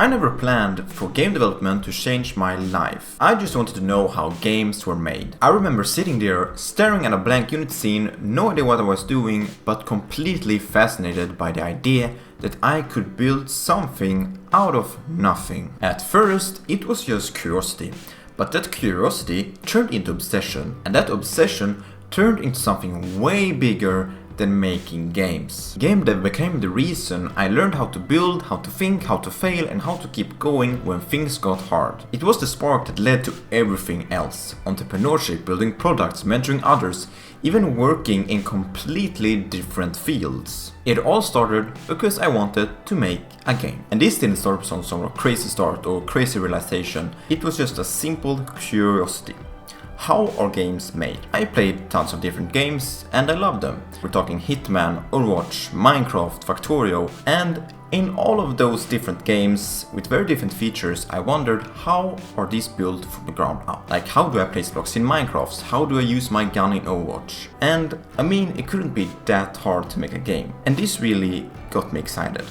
I never planned for game development to change my life. I just wanted to know how games were made. I remember sitting there, staring at a blank unit scene, no idea what I was doing, but completely fascinated by the idea that I could build something out of nothing. At first, it was just curiosity, but that curiosity turned into obsession, and that obsession turned into something way bigger than making games. Game dev became the reason I learned how to build, how to think, how to fail, and how to keep going when things got hard. It was the spark that led to everything else. Entrepreneurship, building products, mentoring others, even working in completely different fields. It all started because I wanted to make a game. And this didn't start from some sort of crazy start or crazy realization. It was just a simple curiosity. How are games made? I played tons of different games and I loved them. We're talking Hitman, Overwatch, Minecraft, Factorio, and in all of those different games with very different features, I wondered how are these built from the ground up? Like, how do I place blocks in Minecraft? How do I use my gun in Overwatch? And I mean, it couldn't be that hard to make a game. And this really got me excited.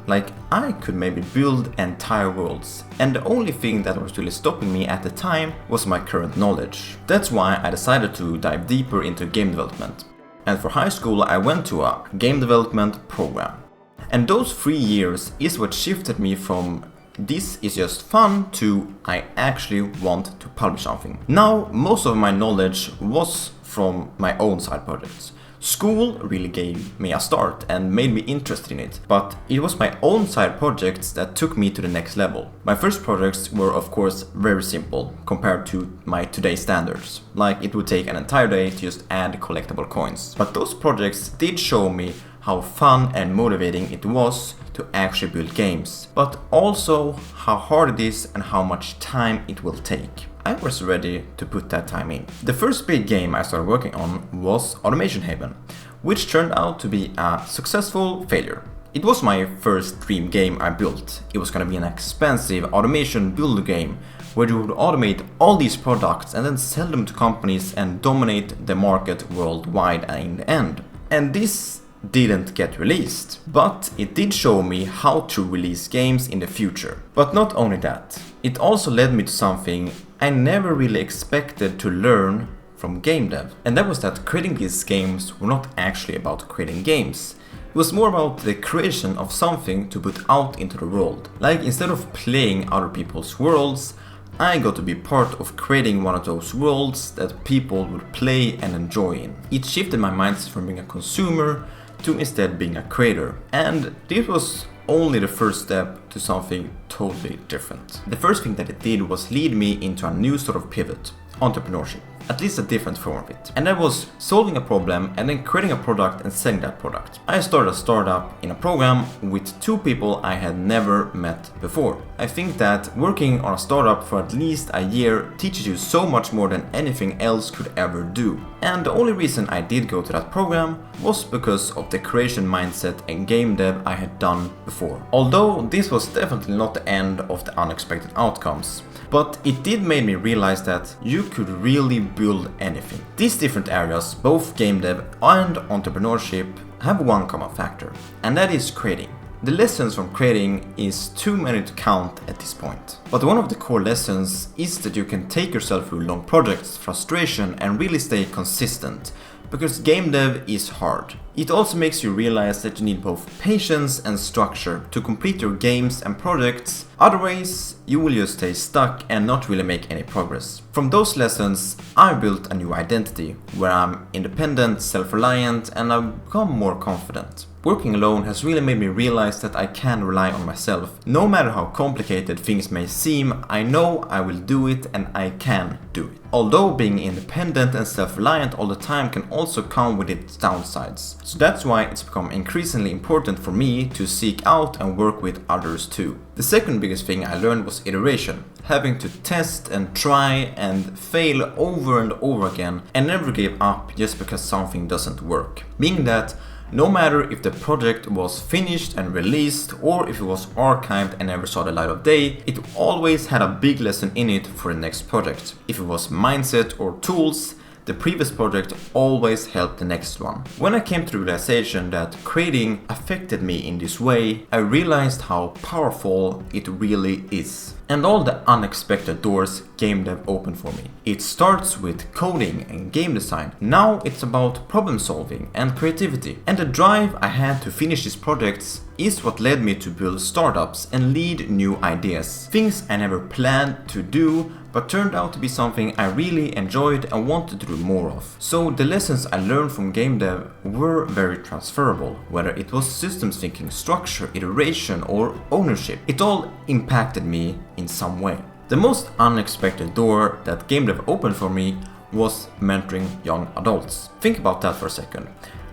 Like, I could maybe build entire worlds, and the only thing that was really stopping me at the time was my current knowledge. That's why I decided to dive deeper into game development. And for high school I went to a game development program. And those 3 years is what shifted me from this is just fun to I actually want to publish something. Now, most of my knowledge was from my own side projects. School really gave me a start and made me interested in it, but it was my own side projects that took me to the next level. My first projects were of course very simple compared to my today's standards, like it would take an entire day to just add collectible coins. But those projects did show me how fun and motivating it was to actually build games, but also how hard it is and how much time it will take. I was ready to put that time in. The first big game I started working on was Automation Haven, which turned out to be a successful failure. It was my first dream game I built. It was gonna be an expensive automation builder game where you would automate all these products and then sell them to companies and dominate the market worldwide in the end. And this didn't get released, but it did show me how to release games in the future. But not only that, it also led me to something I never really expected to learn from game dev. And that was that creating these games were not actually about creating games. It was more about the creation of something to put out into the world. Like, instead of playing other people's worlds, I got to be part of creating one of those worlds that people would play and enjoy in. It shifted my mindset from being a consumer to instead being a creator. And this was only the first step to something totally different. The first thing that it did was lead me into a new sort of pivot, entrepreneurship. At least a different form of it. And that was solving a problem and then creating a product and selling that product. I started a startup in a program with 2 people I had never met before. I think that working on a startup for at least a year teaches you so much more than anything else could ever do. And the only reason I did go to that program was because of the creation mindset and game dev I had done before. Although this was definitely not the end of the unexpected outcomes. But it did make me realize that you could really build anything. These different areas, both game dev and entrepreneurship, have one common factor, and that is creating. The lessons from creating is too many to count at this point. But one of the core lessons is that you can take yourself through long projects, frustration, and really stay consistent. Because game dev is hard. It also makes you realize that you need both patience and structure to complete your games and projects, otherwise you will just stay stuck and not really make any progress. From those lessons, I built a new identity where I'm independent, self-reliant, and I've become more confident. Working alone has really made me realize that I can rely on myself. No matter how complicated things may seem, I know I will do it and I can do it. Although being independent and self-reliant all the time can also come with its downsides. So that's why it's become increasingly important for me to seek out and work with others too. The second biggest thing I learned was iteration. Having to test and try and fail over and over again and never give up just because something doesn't work. Meaning that no matter if the project was finished and released or if it was archived and never saw the light of day, it always had a big lesson in it for the next project. If it was mindset or tools, the the previous project always helped the next one. When I came to the realization that creating affected me in this way, I realized how powerful it really is. And all the unexpected doors game dev opened for me. It starts with coding and game design. Now it's about problem solving and creativity. And the drive I had to finish these projects is what led me to build startups and lead new ideas. Things I never planned to do, but turned out to be something I really enjoyed and wanted to do more of. So the lessons I learned from game dev were very transferable, whether it was systems thinking, structure, iteration or ownership. It all impacted me in some way. The most unexpected door that game dev opened for me was mentoring young adults. Think about that for a second.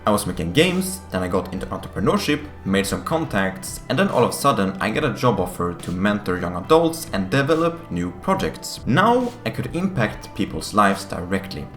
I was making games, then I got into entrepreneurship, made some contacts, and then all of a sudden I got a job offer to mentor young adults and develop new projects. Now I could impact people's lives directly.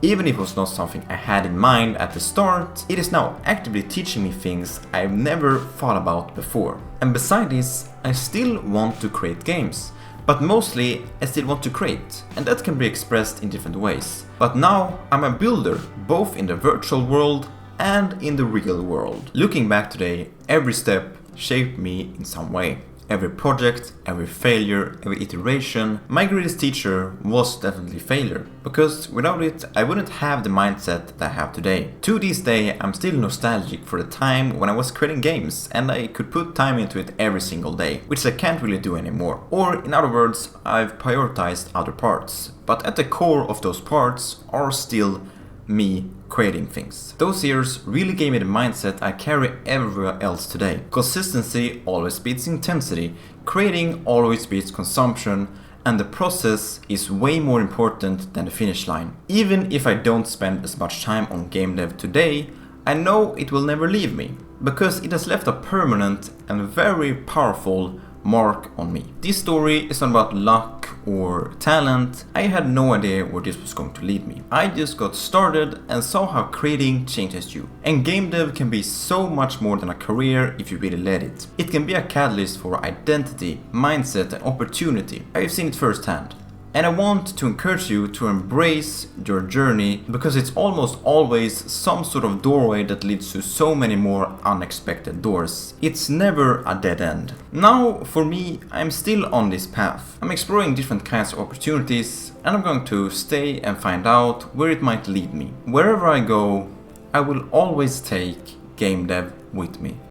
Even if it was not something I had in mind at the start, it is now actively teaching me things I've never thought about before. And beside this, I still want to create games. But mostly, I still want to create, and that can be expressed in different ways. But now, I'm a builder, both in the virtual world and in the real world. Looking back today, every step shaped me in some way. Every project, every failure, every iteration. My greatest teacher was definitely failure, because without it, I wouldn't have the mindset that I have today. To this day, I'm still nostalgic for the time when I was creating games and I could put time into it every single day, which I can't really do anymore. Or in other words, I've prioritized other parts. But at the core of those parts are still me creating things. Those years really gave me the mindset I carry everywhere else today. Consistency always beats intensity, creating always beats consumption, and the process is way more important than the finish line. Even if I don't spend as much time on game dev today, I know it will never leave me, because it has left a permanent and very powerful mark on me. This story is not about luck or talent. I had no idea where this was going to lead me. I just got started and saw how creating changes you. And game dev can be so much more than a career if you really let it. It can be a catalyst for identity, mindset and opportunity. I've seen it firsthand. And I want to encourage you to embrace your journey, because it's almost always some sort of doorway that leads to so many more unexpected doors. It's never a dead end. Now, for me, I'm still on this path. I'm exploring different kinds of opportunities, and I'm going to stay and find out where it might lead me. Wherever I go, I will always take game dev with me.